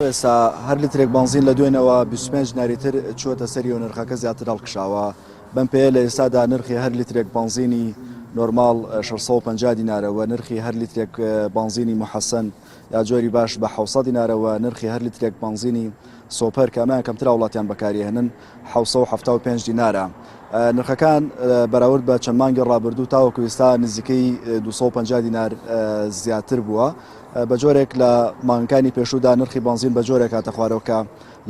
ئێستا هەر لیترێک بنزین لە دوێنەوە 25 ناریتر چووەتە سەری و نرخەکە زیاتر هەڵکشاوە. بەم پێیە لە ئێستادا نرخی هەر لیترێک بنزینی نۆرماڵ 650 دینارەوە، نرخی هەر لیترێک بنزینی محەسەن یا جۆری باش بە 700 دینارەوە، نرخی هەر لیترێک بنزینی سۆپەر کە ئەمایان کەمتر وڵاتیان بەکارهێنن 775 دینارە. نرخەکان بەراورد بە چەند مانگی ڕابردوو تاوەکو ئێستا نزیکەی 250 دینار زیاتر بووە. بە جۆرێک لە مانگەکانی پێشوودا نرخی بنزین بە جۆرێک هاتە خوارەوە کە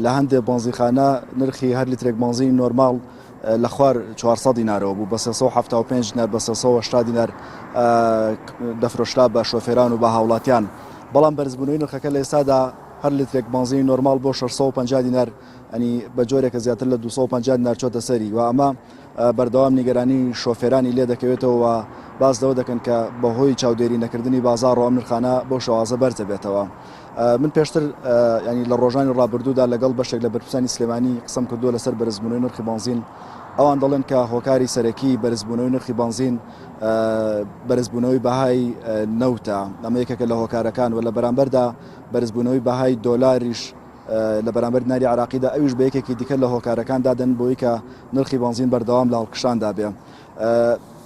لە هەندێک بنزینخانە نرخی هەر لیترێک بنزینی نۆرماڵ لە خوار 400 دینارەوە بوو، بە 375 دینار بە 380 دینار دەفرۆشرا بە شۆفێران و بە هاوڵاتیان. بەڵام بەرزبوونەوەی نرخەکە لە ئێستادا هەر لیترێک بنزینی نۆرماڵ بۆ 650 دینار، ئەنی بە جۆرێکە زیاتر لە 250 دینار چۆتە سەری، و ئەمە بەردەوام نیگەرانی شۆفێرانی لێ دەکەوێتەوە. باس لەوە دەکەن کە بەهۆی چاودێری نەکردنی بازاڕ و ئەم نرخانە بۆ شەوازە بەرزە بێتەوە. من پێشتر ینی لە ڕۆژانی ڕابردوودا لەگەڵ بەشێک لە بەرپرسانی سلێمانی قسەم کردووە لەسەر بەرزبوونەوەی نرخی بنزین. ئەوان دەڵێن کە هۆکاری سەرەکی بەرزبوونەوەی نرخی بنزین بەرزبوونەوەی بەهای نەوتە، ئەمە یەکێکە لە هۆکارەکان، و لە بەرامبەردا بەرزبوونەوەی بەهای دۆلاریش لە بەرامبەر ناری عراقیدا ئەویش بە یەکێکی دیکە لە هۆکارەکان دادەن بۆی کە نرخی بنزین بەردەوام لە هەڵکشاندا بێ.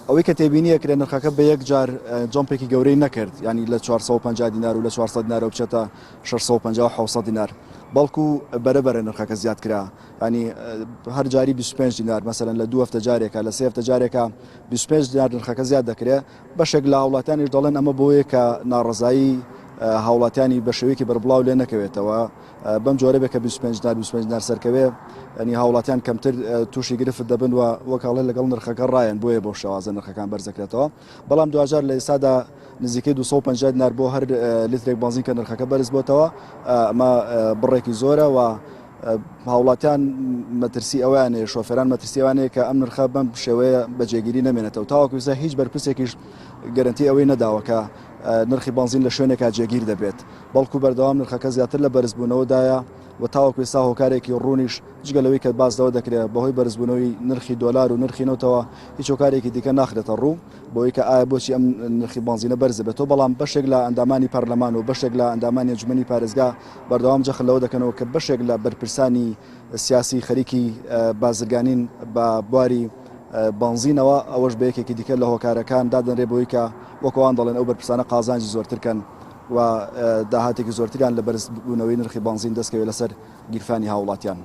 ئەوەی کە تێبینیە کرێ نرخەکە بە یەک جار جۆمپێکی گەورەی نەکرد، ینی لە 450 دینار و لە 400 دینارەوە بچێتە 650 و 700 دینار، بەڵکو بەرەبەرە نرخەکە زیاد کرا. ینی هەر جاری 25 دینار مەسەلەن لە 2 هەفتە جارێکە، لە 3 هەفتە جارێکە 25 دینار نرخەکە زیاد دەکرێت. بەشێک لە هاوڵاتیانیش دەڵێن ئەمە بۆیە کە ناڕەزایی هاوڵاتیانی بە شێوەیەکی بەربڵاو لێ نەکەوێتەوە، بەم جۆرە بێ کە 25 دینار سەرکەوێ، ینی هاوڵاتیان کەمتر تووشی گرفت دەبن و وەکاڵێ لەگەڵ نرخەکە ڕایەن، بۆیە بۆ شێوازە نرخەکان بەرزەکرێتەوە. بەڵام دوجار لە ئێستادا نزیکەی 250 دینار بۆ هەر لیترێک بنزین کە نرخەکە بەرز بۆتەوە، ئەمە بڕێکی زۆرە و هاوڵاتیان مەترسی ئەوانەیە، شۆفێران مەترسی ئەوانەیە کە ئەم نرخە بەم شێوەیە بەجێگیری نەمێنێتەوە. تاوەکو ئێستا هیچ بەرپرسێکیش گەرنتی ئەوەی نەداوە کە نرخی بنزین لە شوێنێکا جێگیر دەبێت، بەڵکو بەردەوام نرخەکە زیاتر لە بەرزبوونەوەدایە، و تاوەکو ئێستا هۆکارێکی ڕوونیش جگەلەوەی کە باسەوە دەکرێت بەهۆی بەرزبوونەوەی نرخی دۆلار و نرخی نەوتەوە هیچ هۆکارێکی دیکە ناخرێتە ڕوو بۆی کە ئایا بۆچی ئەم نرخی بنزینە بەرزە بێتەوە. بەڵام بەشێک لە ئەندامانی پەرلەمان و بەشێک لە ئەندامانی ئەنجومەنی پارێزگا بەردەوام جەخت لەوە دەکەنەوە کە بەشێک لە بەرپرسانی سیاسی خەریکی بازرگانین بە بواری بنزینەوە ئەوەش بە یەکێکی دیکە لە هۆکارەکان دادەنرێ بۆی کە وەکەوان دەڵێن ئەو بەرپرسانە قازانجی زۆرترکەن و داهاتێکی زۆرتریان لە بەرزبوونەوەی نرخی بنزین دەستکەوێت لەسەر گیرفانی هاوڵاتیان.